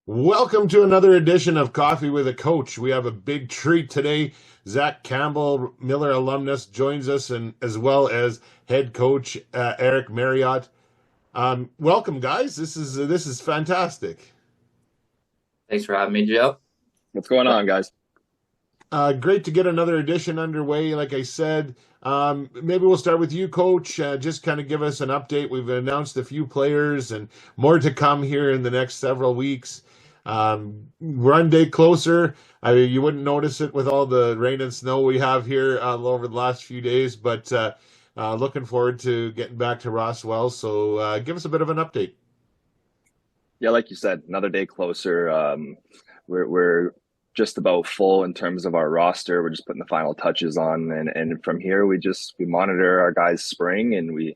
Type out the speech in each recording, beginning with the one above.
Welcome to another edition of Coffee with a Coach. We have a big treat today. Zach Campbell, Miller alumnus, joins us, and as well as head coach Eric Marriott. Welcome, guys. This is fantastic. Thanks for having me, Joe. What's going on, guys? Great to get another edition underway. Like I said, maybe we'll start with you, Coach. Just kind of give us an update. We've announced a few players and more to come here in the next several weeks. Run day closer. You wouldn't notice it with all the rain and snow we have here over the last few days, but looking forward to getting back to Roswell. So give us a bit of an update. Yeah, like you said, another day closer. We're just about full in terms of our roster. We're just putting the final touches on, and from here we monitor our guys' spring, and we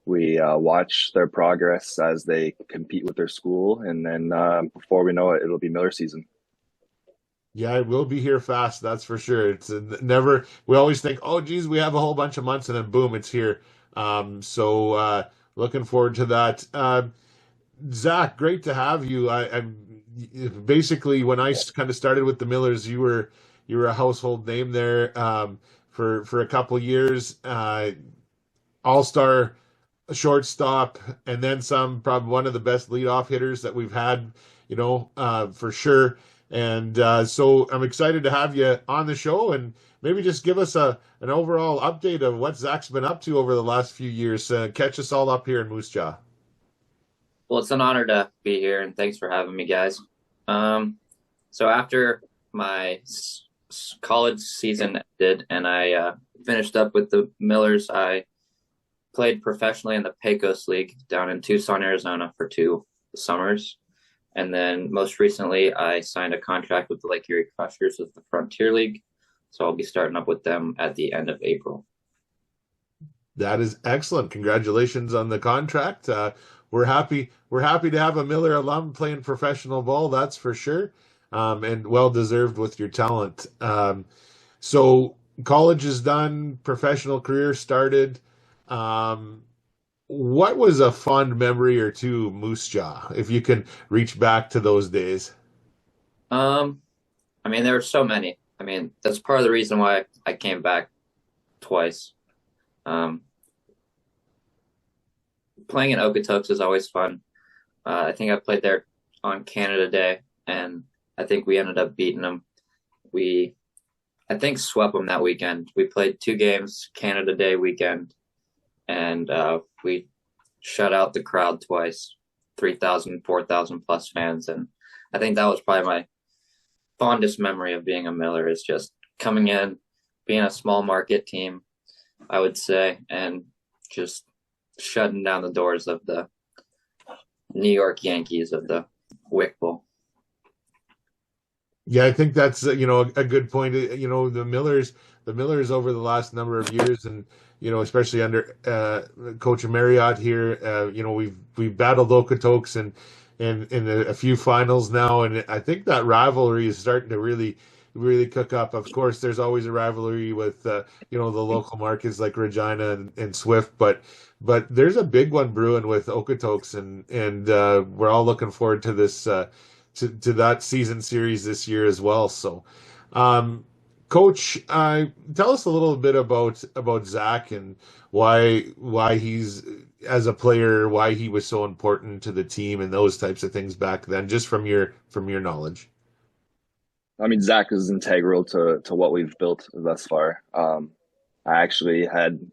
watch their progress as they compete with their school, and then before we know it, it'll be Miller season. Yeah, it will be here fast. That's for sure. It's never. We always think, oh, geez, we have a whole bunch of months, and then boom, it's here. So looking forward to that. Zach, great to have you. I basically when I kind of started with the Millers, you were a household name there for a couple years. All-star shortstop, and then some. Probably one of the best leadoff hitters that we've had, for sure. And so I'm excited to have you on the show, and maybe just give us an overall update of what Zach's been up to over the last few years. Catch us all up here in Moose Jaw. Well, it's an honor to be here, and thanks for having me, guys. So after my college season ended and I finished up with the Millers, I played professionally in the Pecos League down in Tucson, Arizona for 2 summers. And then most recently, I signed a contract with the Lake Erie Crushers with the Frontier League. So I'll be starting up with them at the end of April. That is excellent. Congratulations on the contract. We're happy. We're happy to have a Miller alum playing professional ball. That's for sure, and well deserved with your talent. So college is done. Professional career started. Um, what was a fond memory or two, Moose Jaw, if you can reach back to those days? Um, there were so many. That's part of the reason why I came back twice. Um, Playing in Okotoks is always fun. I think I played there on Canada Day, and I think we ended up beating them. I think, swept them that weekend. We played 2 games Canada Day weekend, and we shut out the crowd twice, 3,000, 4,000 plus fans. And I think that was probably my fondest memory of being a Miller, is just coming in, being a small market team, I would say, and just shutting down the doors of the New York Yankees of the Wick Bowl. Yeah, I think that's a good point. The Millers over the last number of years, and especially under Coach Marriott here, we've battled Okotoks and in a few finals now, and I think that rivalry is starting to really cook up. Of course, there's always a rivalry with the local markets like Regina and Swift, but there's a big one brewing with Okotoks, and we're all looking forward to this. To that season series this year as well. So, Coach, tell us a little bit about Zach and why he's as a player, why he was so important to the team and those types of things back then, just from your knowledge. Zach is integral to what we've built thus far. I actually had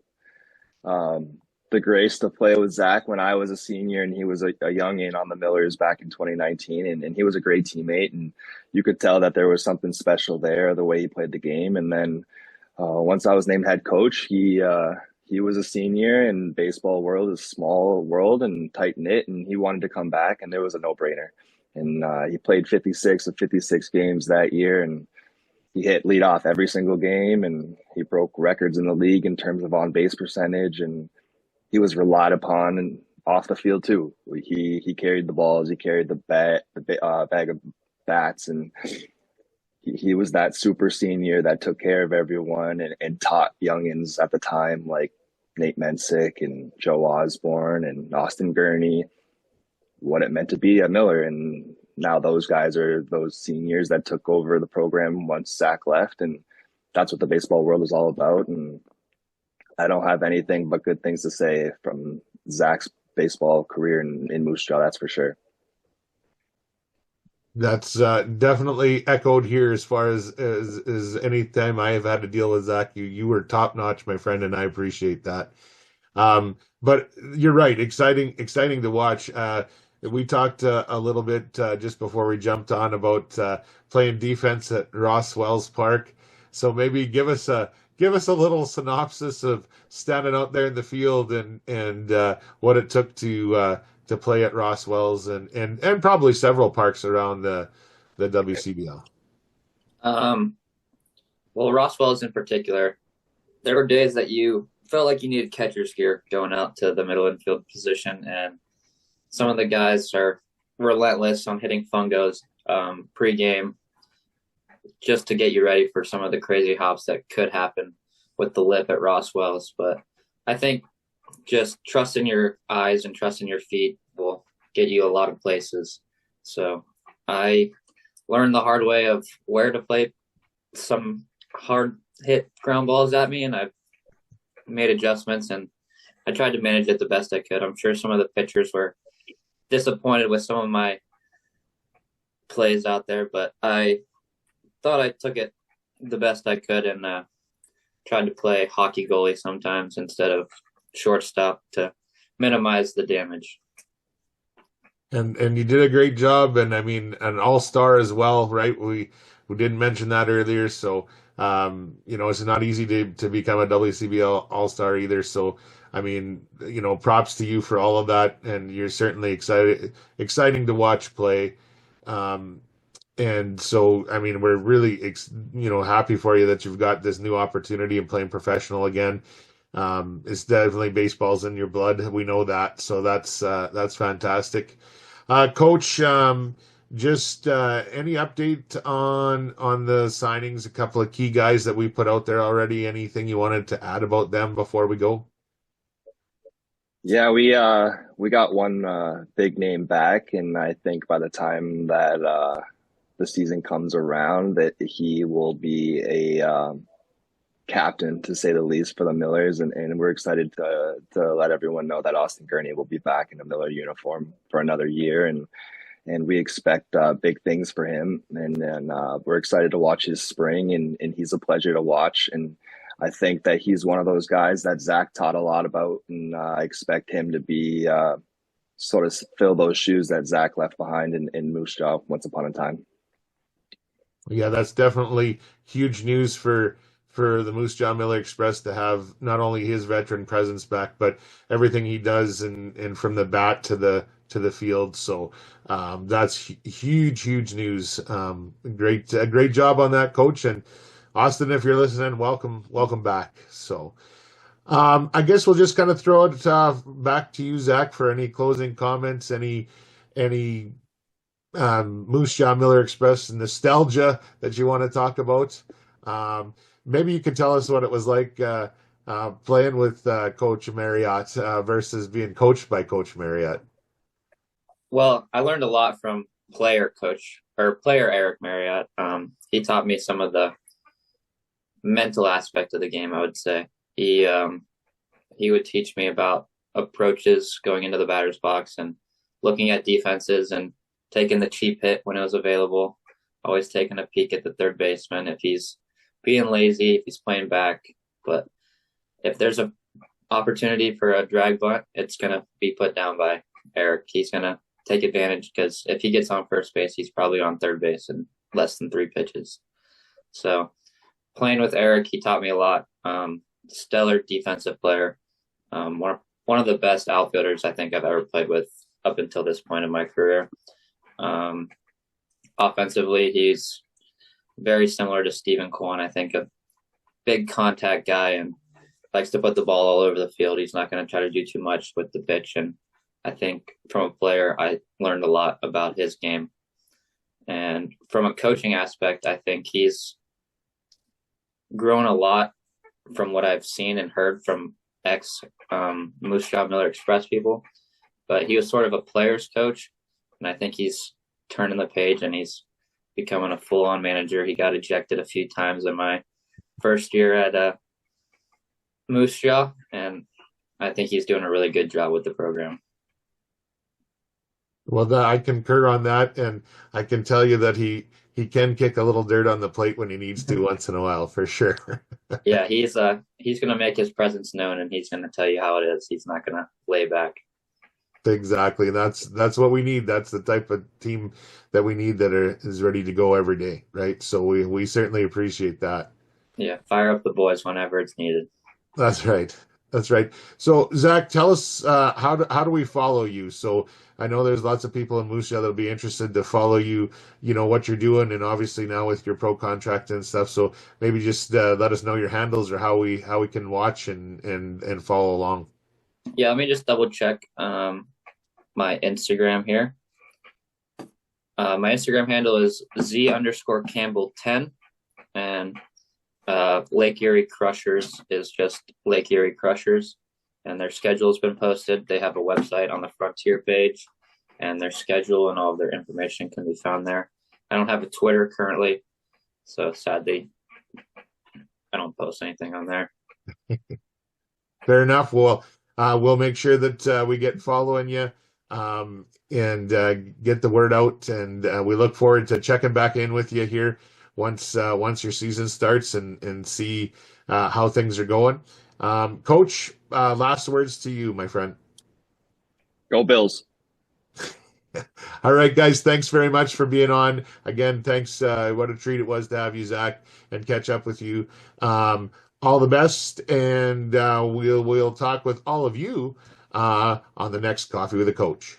the grace to play with Zach when I was a senior, and he was a youngin on the Millers back in 2019, and he was a great teammate, and you could tell that there was something special there, the way he played the game. And then once I was named head coach, he was a senior, and baseball world is a small world and tight knit, and he wanted to come back, and there was a no brainer. And he played 56 of 56 games that year, and he hit leadoff every single game, and he broke records in the league in terms of on base percentage, and he was relied upon and off the field too. He carried the balls, he carried the bag of bats, and he was that super senior that took care of everyone and taught youngins at the time like Nate Mensick and Joe Osborne and Austin Gurney what it meant to be a Miller. And now those guys are those seniors that took over the program once Zach left, and that's what the baseball world is all about. And I don't have anything but good things to say from Zach's baseball career in Moose Jaw, that's for sure. That's definitely echoed here as far as any time I have had to deal with Zach. You were top notch, my friend, and I appreciate that. But you're right, exciting to watch. We talked a little bit just before we jumped on about playing defense at Ross Wells Park. So maybe give us a little synopsis of standing out there in the field and what it took to play at Ross Wells and probably several parks around the WCBL. Um, well, Ross Wells in particular, there were days that you felt like you needed catcher's gear going out to the middle infield position, and some of the guys are relentless on hitting fungos pregame just to get you ready for some of the crazy hops that could happen with the lip at Ross Wells. But I think just trusting your eyes and trusting your feet will get you a lot of places. So I learned the hard way of where to play some hard hit ground balls at me, and I've made adjustments and I tried to manage it the best I could. I'm sure some of the pitchers were disappointed with some of my plays out there, but I thought I took it the best I could and tried to play hockey goalie sometimes instead of shortstop to minimize the damage. And you did a great job, and I mean an all-star as well, right? We didn't mention that earlier, so it's not easy to become a WCBL all-star either. So I mean, props to you for all of that, and you're certainly exciting to watch play. And so, I mean, we're really happy for you that you've got this new opportunity of playing professional again. It's definitely baseball's in your blood. We know that, so that's fantastic. Coach, just any update on the signings? A couple of key guys that we put out there already. Anything you wanted to add about them before we go? Yeah, we got one big name back, and I think by the time that the season comes around, that he will be a captain, to say the least, for the Millers, and we're excited to let everyone know that Austin Gurney will be back in a Miller uniform for another year, and we expect big things for him, and we're excited to watch his spring, and he's a pleasure to watch, and I think that he's one of those guys that Zach taught a lot about, and I expect him to be sort of fill those shoes that Zach left behind in Moose Jaw once upon a time. Yeah, that's definitely huge news for the Moose Jaw Miller Express to have not only his veteran presence back, but everything he does and from the bat to the field. So that's huge news. Great job on that, Coach. And Austin, if you're listening, welcome back. So I guess we'll just kind of throw it back to you, Zach, for any closing comments, any Moose Jaw Miller Express nostalgia that you want to talk about. Maybe you could tell us what it was like playing with Coach Marriott versus being coached by Coach Marriott. Well, I learned a lot from player Eric Marriott. He taught me some of the mental aspect of the game, I would say. He would teach me about approaches going into the batter's box and looking at defenses and taking the cheap hit when it was available, always taking a peek at the third baseman if he's being lazy, if he's playing back. But if there's an opportunity for a drag bunt, it's going to be put down by Eric. He's going to take advantage because if he gets on first base, he's probably on third base in less than 3 pitches. So playing with Eric, he taught me a lot. Stellar defensive player. One of the best outfielders I think I've ever played with up until this point in my career. Offensively, he's very similar to Stephen Kwan. I think a big contact guy and likes to put the ball all over the field. He's not going to try to do too much with the pitch. And I think from a player, I learned a lot about his game. And from a coaching aspect, I think he's grown a lot from what I've seen and heard from Moose Jaw Miller Express people. But he was sort of a player's coach. And I think he's turning the page and he's becoming a full-on manager. He got ejected a few times in my first year at Moose Jaw, and I think he's doing a really good job with the program. Well, I concur on that, and I can tell you that he can kick a little dirt on the plate when he needs to once in a while, for sure. Yeah, he's going to make his presence known, and he's going to tell you how it is. He's not going to lay back. Exactly. That's what we need. That's the type of team that we need that is ready to go every day, right? So we certainly appreciate that. Yeah, fire up the boys whenever it's needed. That's right. That's right. So Zach, tell us how do we follow you? So I know there's lots of people in Moose Jaw that'll be interested to follow you. You know what you're doing, and obviously now with your pro contract and stuff. So maybe just let us know your handles or how we can watch and follow along. Yeah, let me just double check my Instagram here. My Instagram handle is Z_Campbell10, and Lake Erie Crushers is just Lake Erie Crushers, and their schedule has been posted. They have a website on the Frontier page, and their schedule and all of their information can be found there. I don't have a Twitter currently, so sadly, I don't post anything on there. Fair enough. Well, we'll make sure that we get following you and get the word out. And we look forward to checking back in with you here once your season starts and see how things are going. Coach, last words to you, my friend. Go Bills. All right, guys, thanks very much for being on. Again, thanks. What a treat it was to have you, Zach, and catch up with you. All the best, and we'll talk with all of you on the next Coffee with a Coach.